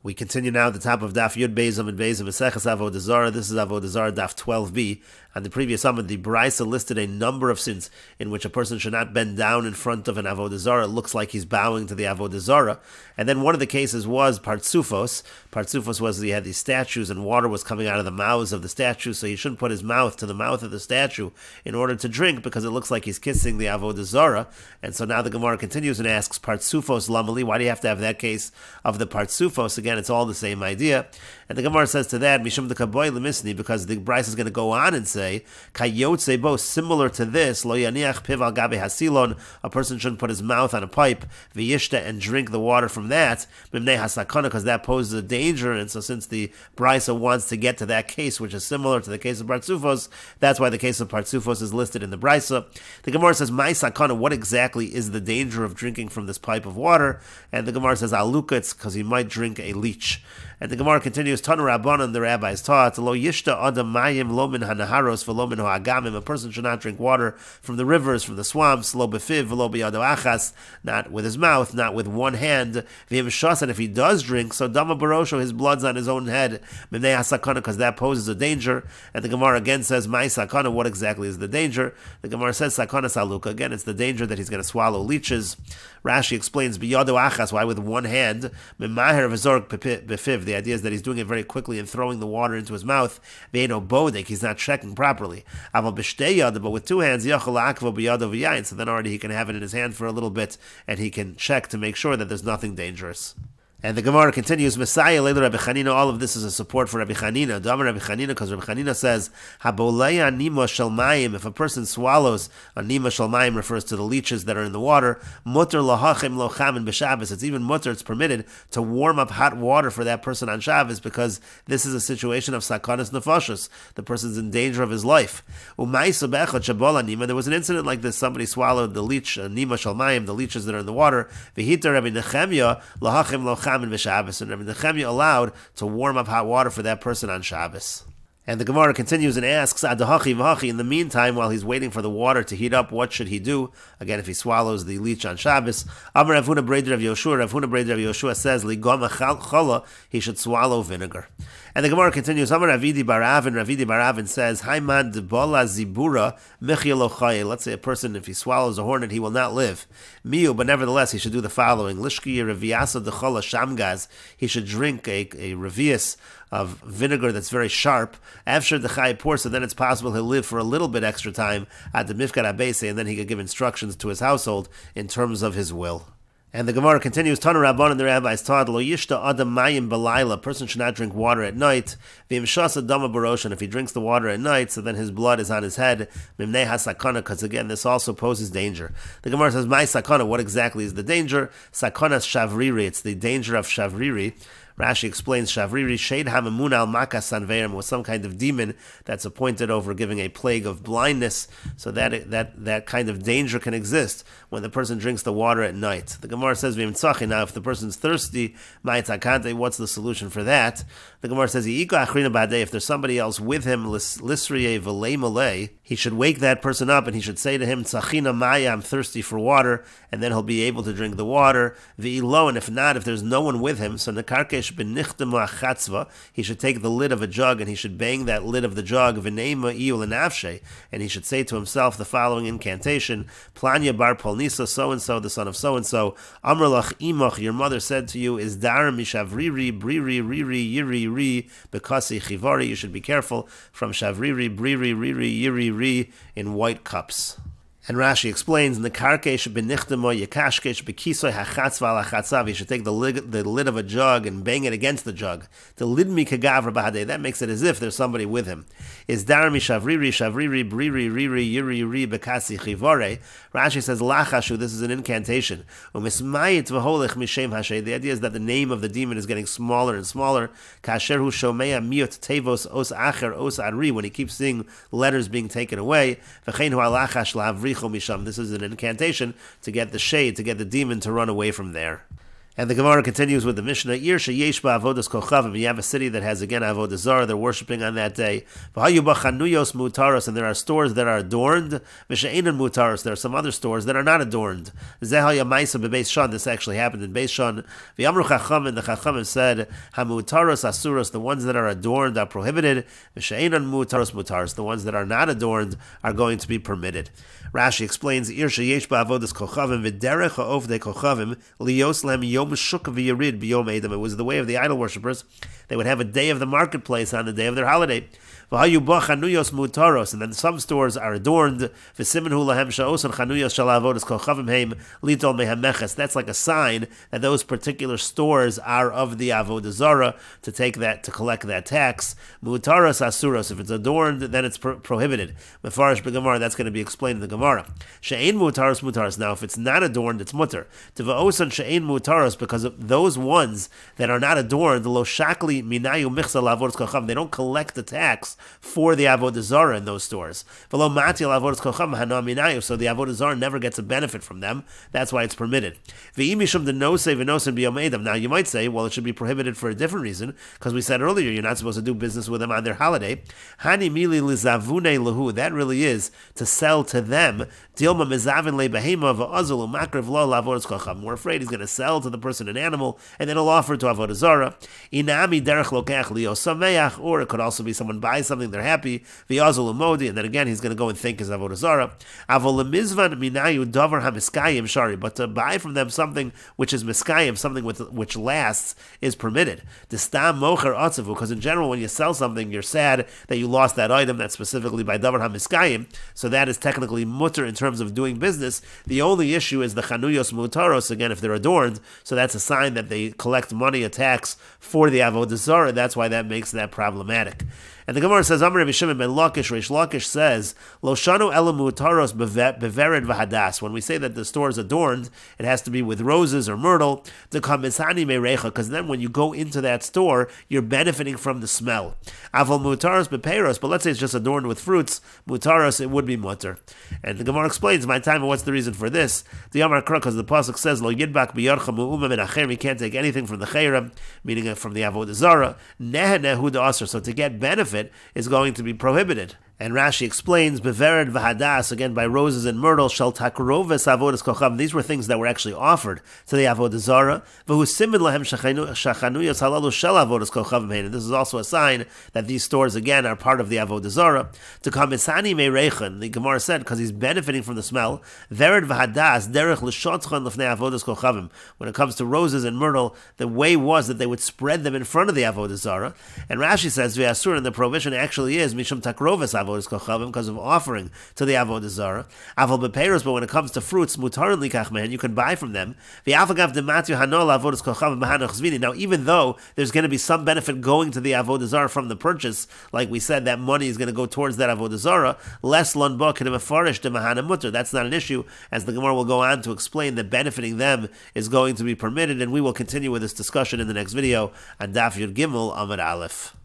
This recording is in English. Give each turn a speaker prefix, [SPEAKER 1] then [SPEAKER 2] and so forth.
[SPEAKER 1] We continue now at the top of Daf Yud Bezam and Bezam Meseches Avodah Zara. This is Avodah Zarah Daf 12b. On the previous summit, the Brisa listed a number of sins in which a person should not bend down in front of an Avodah Zara. It looks like he's bowing to the Avodah Zara. And then one of the cases was Partsufos. Partsufos was he had these statues and water was coming out of the mouths of the statues, so he shouldn't put his mouth to the mouth of the statue in order to drink because it looks like he's kissing the Avodah Zara. And so now the Gemara continues and asks, Partsufos lamali, why do you have to have that case of the Partsufos? Again, it's all the same idea. And the Gemara says to that, Mishum de Kaboy lemisni, because the Bryce is going to go on and say, Kayotze bo, similar to this, Lo yaniach piv al gabe hasilon, a person shouldn't put his mouth on a pipe, v'yishta, and drink the water from that, mimnei hasakana, because that poses a danger. And so since the Bryce wants to get to that case, which is similar to the case of Partsufos, that's why the case of Partsufos is listed in the Bryce. The Gemara says, Mai sakana, what exactly is the danger of drinking from this pipe of water? And the Gemara says, Aluka, it's because he might drink a leech. And the Gemara continues, Tanu Rabbanan, the rabbis taught, Lo yishta adam mayim lo min hanaharos v'lo min ho'agamim, a person should not drink water from the rivers, from the swamps, lo befiv v'lo biyado achas, not with his mouth, not with one hand, v'im shas, and if he does drink, so dama barosho, his blood's on his own head, mimnei hasakana, because that poses a danger. And the Gemara again says, Mai sakana, what exactly is the danger? The Gemara says, sakana saluka, again, it's the danger that he's going to swallow leeches. Rashi explains, biyado achas, why with one hand, mimaher v'zorg befiv, the idea is that he's doing it very quickly and throwing the water into his mouth. Ve'eno bodek, he's not checking properly. Aval b'shtei yad, but with two hands, yachol akvo b'yado v'yayin, so then already he can have it in his hand for a little bit, and he can check to make sure that there's nothing dangerous. And the Gemara continues, Messiah, later Rabbi Chanina, all of this is a support for Rabbi Chanina. Damar Rabbi Chanina, because Rabbi Chanina says, Haboleya nima shel mayim, if a person swallows, a nima shel mayim refers to the leeches that are in the water, mutter lahachim lo chamin b'Shabbos, it's even mutter, it's permitted to warm up hot water for that person on Shabbos, because this is a situation of sakanas nefashos, the person's in danger of his life. Umaysa bechot shabola nima, there was an incident like this, somebody swallowed the leech, nima shel mayim, the leeches that are in the water, v'hita Rabbi Nechemya, lahachim lo chamin b'Shabbos, and Rabbi Nechemya allowed to warm up hot water for that person on Shabbos. And the Gemara continues and asks, Adahachi v'hachi, in the meantime, while he's waiting for the water to heat up, what should he do? Again, if he swallows the leech on Shabbos. Amar Rav Huna Breder Rav Yoshua, Rav Huna Breder Rav Yoshua says, Ligoma chala, he should swallow vinegar. And the Gemara continues, Amar Ravidi Baravin says, Haiman debola zibura mechilo chaye. Let's say a person, if he swallows a hornet, he will not live. Miu, but nevertheless, he should do the following. Lishki reviasa dechola shamgaz, he should drink a revius of vinegar that's very sharp. After the chay pour, so then it's possible he'll live for a little bit extra time at the mifkad abese, and then he could give instructions to his household in terms of his will. And the Gemara continues, Tanu Rabban and the rabbis taught, Lo yishta adam mayim belayla, a person should not drink water at night. V'im shasa dama baroshan, if he drinks the water at night, so then his blood is on his head. Mimnei hasakana, because again, this also poses danger. The Gemara says, Mai sakana, what exactly is the danger? Sakanas shavriri, it's the danger of shavriri. Rashi explains, Shavriri Shed Hamamun al Makas Sanverim was some kind of demon that's appointed over giving a plague of blindness, so that kind of danger can exist when the person drinks the water at night. The Gemara says, now if the person's thirsty, what's the solution for that? The Gemara says, if there's somebody else with him, Lisriye V'lei Malay, he should wake that person up and he should say to him, Tzachina Maya, I'm thirsty for water, and then he'll be able to drink the water. V'ilo, and if not, if there's no one with him, so Nekarkesh he should take the lid of a jug and he should bang that lid of the jug, and he should say to himself the following incantation, Planya bar polnisa, so-and-so, the son of so-and-so, Amrlach imach, your mother said to you, is dar mishavriri, briri, riri, yiri, ri, bekasi chivari, you should be careful from shavriri, briri, riri, yiri, ri, in white cups. And Rashi explains, Nekarkesh benichtamo yakashkesh bekisoy hachatzva lachatzav. You should take the lid of a jug and bang it against the jug. The lidmi kagavra bahadeh. That makes it as if there's somebody with him. Is darmi shavriri, shavriri, briri, riri, yiri, ri, bekasi chivore. Rashi says, lachashu, this is an incantation. Umismayit v'holich mishem hashay. The idea is that the name of the demon is getting smaller and smaller. Kasher hu shomea miot tevos os acher os ari. When he keeps seeing letters being taken away. V'chein hu alachash lavri. This is an incantation to get the shade, to get the demon to run away from there. And the Gemara continues with the Mishnah. Ir sheyesh ba'avodas kochavim. You have a city that has again Avodah Zara. They're worshiping on that day. V'hayu b'chanuyos mutaros, and there are stores that are adorned. V'she'enon mutaros. There are some other stores that are not adorned. Zehal yamaisa bebeis shan. This actually happened in Beis Shan. V'yamru chachamim. The chachamim said hamutaros asuros. The ones that are adorned are prohibited. V'she'enon mutaros. The ones that are not adorned are going to be permitted. Rashi explains Ir sheyesh ba'avodas kochavim v'derech ha'ovdei kochavim liyos lem yom. It was the way of the idol worshippers. They would have a day of the marketplace on the day of their holiday. And then some stores are adorned. That's like a sign that those particular stores are of the Avodah Zara, to collect that tax. Mutaros asuros. If it's adorned, then it's prohibited. Mefarish b'Gemara, that's going to be explained in the Gemara. She'ein mutaros mutaros. Now, if it's not adorned, it's mutter. Tiva'osan she'ein mutaros, because of those ones that are not adorned, lo shakli minayu michsa la'avodas kochav. They don't collect the tax for the Avodah Zara in those stores. So the Avodah Zara never gets a benefit from them. That's why it's permitted. Now you might say, well, it should be prohibited for a different reason, because we said earlier you're not supposed to do business with them on their holiday. That really is to sell to them. We're afraid he's going to sell to the person an animal, and then he'll offer it to Avodah Zara. Or it could also be someone buys something, they're happy, and then again he's going to go and thank his Avodah Zara. But to buy from them something which is miskayim, something which lasts, is permitted. Because in general, when you sell something, you're sad that you lost that item. That's specifically by davar hamiskayim, so that is technically mutter in terms of doing business. The only issue is the chanuyos mutaros, again, if they're adorned, so that's a sign that they collect money, a tax, for the Avodah Zara. That's why that makes that problematic. And the Gemara says, Amar Rabbi Shimon ben Lakish, Reish Lakish says, Lo shanu ela mutaros bevered v'hadas. When we say that the store is adorned, it has to be with roses or myrtle, because then when you go into that store, you're benefiting from the smell. Aval mutaros bepeiros, but let's say it's just adorned with fruits, mutaros, it would be mutter. And the Gemara explains, my time, what's the reason for this? The Amar Kra, because the pasuk says, Lo yidbak biyarcha mu'uma min acher, you can't take anything from the chayrim, meaning from the Avodah Zara, nehenehu da'asr, so to get benefit is going to be prohibited. And Rashi explains, Bevered v'hadas, again by roses and myrtle, shall takroves avodas kochav. These were things that were actually offered to the Avodah Zara. V'hu simin lahem shachanuyas halalu shel avodas kochav. And this is also a sign that these stores again are part of the Avodah Zara. To kamisani meirechen, the Gemara said, because he's benefiting from the smell. Vered v'hadas derech l'shotchan l'fnei avodas kochavim. When it comes to roses and myrtle, the way was that they would spread them in front of the Avodah Zara. And Rashi says, v'asur, and the prohibition actually is mishum takroves avodas because of offering to the Avodah Zara. Aval bepeiros, but when it comes to fruits, mutarin likach mehen, you can buy from them. Now, even though there's going to be some benefit going to the Avodah Zara from the purchase, like we said, that money is going to go towards that Avodah Zara, less lonba k'dem afarish de mahana mutter. That's not an issue, as the Gemara will go on to explain that benefiting them is going to be permitted, and we will continue with this discussion in the next video on Daf Yomi Gemara Amud Aleph.